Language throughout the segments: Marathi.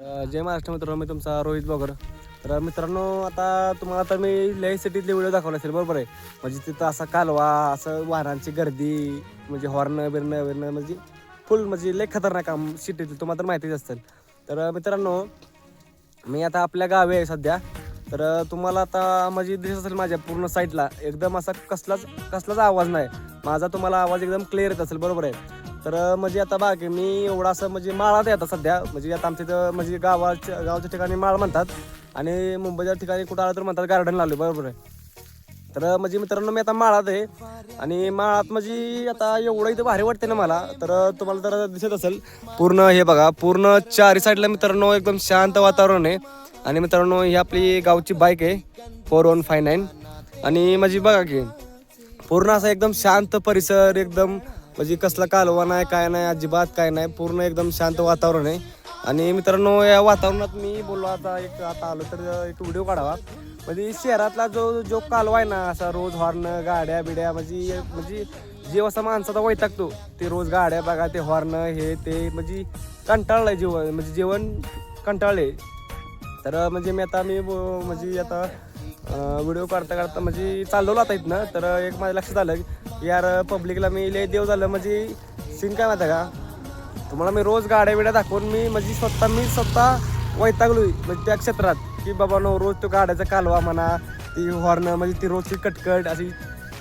जय महाराष्ट्र मित्रांनो, मी तुमचा रोहित ब्लॉगर. तर मित्रांनो, आता तुम्हाला तर मी लय सिटीतले व्हिडिओ दाखवले असेल, बरोबर आहे. म्हणजे तिथं असा कालवा, असं वाहनांची गर्दी, म्हणजे हॉर्न बिरणं म्हणजे फुल म्हणजे लय खतरनाक काम सिटीतलं, तुम्हाला तर माहितीच असेल. तर मित्रांनो, मी आता आपल्या गावी आहे सध्या. तर तुम्हाला आता म्हणजे दिसत असेल माझ्या पूर्ण साईडला एकदम असा कसलाच आवाज नाही. माझा तुम्हाला आवाज एकदम क्लिअर येत असेल, बरोबर आहे. तर म्हणजे आता बाकी मी एवढा असं म्हणजे माळात आहे आता सध्या. म्हणजे आता आमच्या इथं म्हणजे गावच्या ठिकाणी माळ म्हणतात आणि मुंबईच्या ठिकाणी कुठं आलं तर म्हणतात गार्डन लावले, बरोबर आहे. तर म्हणजे मित्रांनो, मी आता माळात आहे आणि माळात म्हणजे आता एवढं इथं भारी वाटते ना मला. तर तुम्हाला तर दिसत असेल पूर्ण हे बघा, पूर्ण चारी साईडला मित्रांनो एकदम शांत वातावरण आहे. आणि मित्रांनो, ही आपली गावची बाईक आहे 4159. आणि म्हणजे बघा की पूर्ण असा एकदम शांत परिसर, एकदम म्हणजे कसला कालवा नाही, काय नाही, अजिबात काय नाही, पूर्ण एकदम शांत वातावरण आहे. आणि मित्रांनो, या वातावरणात मी बोललो आता आलो तर एक व्हिडिओ काढावा. म्हणजे शहरातला जो कालवा आहे ना, असा रोज हॉर्न, गाड्या बिड्या, म्हणजे जीव असा माणसाचा वैतागतो. ते रोज गाड्या बघा, ते हॉर्न, हे ते म्हणजे कंटाळलंय जेवण कंटाळले. तर म्हणजे म्हणजे आता व्हिडिओ काढता म्हणजे चालवलं आता इथनं. तर एक माझ्या लक्षात आलं की यार, पब्लिकला मी लय देव झालं. म्हणजे सीन काय माहिती का तुम्हाला, मी रोज गाड्या बिड्या दाखवून मी स्वतः वैतागलोय म्हणजे त्या क्षेत्रात. की बाबा नो, रोज तो गाड्याचा कालवा म्हणा, ती हॉर्न, म्हणजे ती रोजची कटकट अशी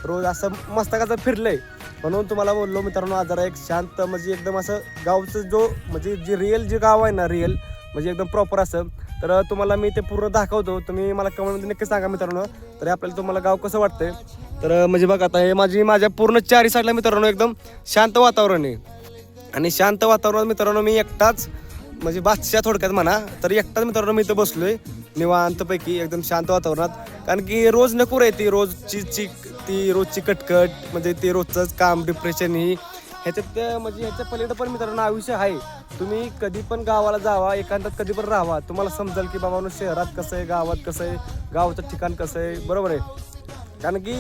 रोज असं मस्तकाचं फिरलंय. म्हणून तुम्हाला बोललो मित्रांनो, आज जरा एक शांत म्हणजे एकदम असं गावचं म्हणजे जे गाव आहे ना, रिअल म्हणजे एकदम प्रॉपर असं. तर तुम्हाला मी ते पूर्ण दाखवतो. तुम्ही मला कमेंटमध्ये नक्की सांगा मित्रांनो, तरी आपल्याला तुम्हाला गाव कसं वाटतंय. तर म्हणजे बघा, आता हे माझ्या पूर्ण चारी साईडला मित्रांनो एकदम शांत वातावरण आहे. आणि शांत वातावरणात मित्रांनो मी एकटाच, म्हणजे बादशाह थोडक्यात म्हणा. तर एकटाच मित्रांनो मी इथं बसलोय निवांतपैकी एकदम शांत वातावरणात. कारण की रोज नको रे ती रोजची कटकट, म्हणजे ते रोजचंच काम, डिप्रेशन ही ह्याच्यात म्हणजे ह्याच्या पलीकडे पण मित्रांनो आयुष्य आहे. तुम्ही कधी पण गावाला जावा, एकांतात कधी पण राहावा, तुम्हाला समजेल की बाबा शहरात कसं आहे, गावात कसं आहे, गावाचं ठिकाण कसं आहे, बरोबर आहे. कारण की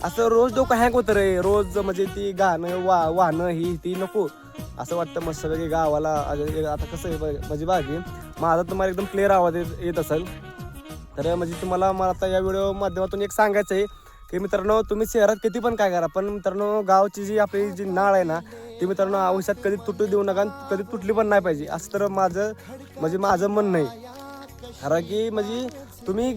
असं रोज डोकं हँग होतं रे, रोज म्हणजे ती गाणं वाहनं ही ती नको. असं वाटतं मस्त वेगळी गावाला. आता कसं आहे म्हणजे बाकी माझा तुम्हाला एकदम क्लिअर आवाज येत असेल. तर म्हणजे मला आता या व्हिडिओ माध्यमातून एक सांगायचं आहे की मित्रांनो, तुम्ही शहरात किती पण काय करा, पण मित्रांनो गावची आपली जी नाळ आहे ना, ती मित्रांनो आयुष्यात कधी तुटू देऊ नका, कधी तुटली पण नाही पाहिजे, असं तर माझं म्हणणं आहे. कारण की म्हणजे तुम्ही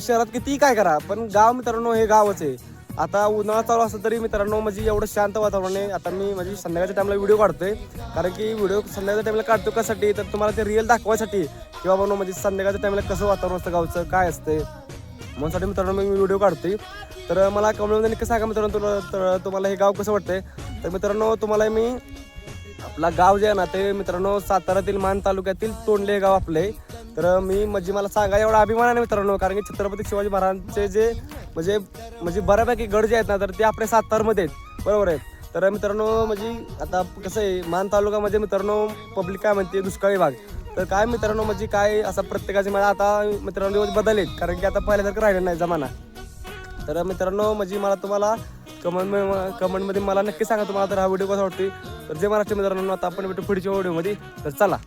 शहरात कितीही काय करा, पण गाव मित्रांनो हे गावच आहे. आता उन्हाळा चालू असलं तरी मित्रांनो म्हणजे एवढं शांत वातावरण आहे. आता मी म्हणजे संध्याकाळच्या टाईमला व्हिडिओ काढतोय. कारण की व्हिडिओ संध्याकाळच्या टाईमला काढतो कशासाठी, तर तुम्हाला ते रिअल दाखवायसाठी किंवा बाबा म्हणजे संध्याकाळच्या टाईमला कसं वातावरण असतं गावचं, काय असतं म्हणूनसाठी मित्रांनो मी व्हिडिओ काढतोय. तर मला कमेंटमध्ये नक्की सांगा मित्रांनो, तुम्हाला हे गाव कसं वाटतंय. तर मित्रांनो, तुम्हाला मी आपला गाव जे आहे ना, ते मित्रांनो साताऱ्यातील मान तालुक्यातील तोंडले हे गाव आपले. तर म्हणजे मला सांगा एवढा अभिमान आहे मित्रांनो, कारण की छत्रपती शिवाजी महाराजांचे जे म्हणजे बऱ्यापैकी गड जे आहेत ना, तर ते आपल्या सातारमध्ये आहेत, बरोबर आहे. तर मित्रांनो म्हणजे आता कसं आहे, मान तालुक्यामध्ये मित्रांनो पब्लिक काय म्हणते दुष्काळी भाग. तर काय मित्रांनो म्हणजे काय असं प्रत्येकाचे मला आता मित्रांनो दिवस बदललेत, कारण की आता पहिल्यासारखं राहिलं नाही जमाना. तर मित्रांनो म्हणजे मला तुम्हाला कमेंटमध्ये मला नक्की सांगा तुम्हाला तर हा व्हिडिओ कसा वाटतोय. तर जे महाराष्ट्र मित्रांनो, आता आपण भेटू पुढच्या व्हिडिओमध्ये. तर चला.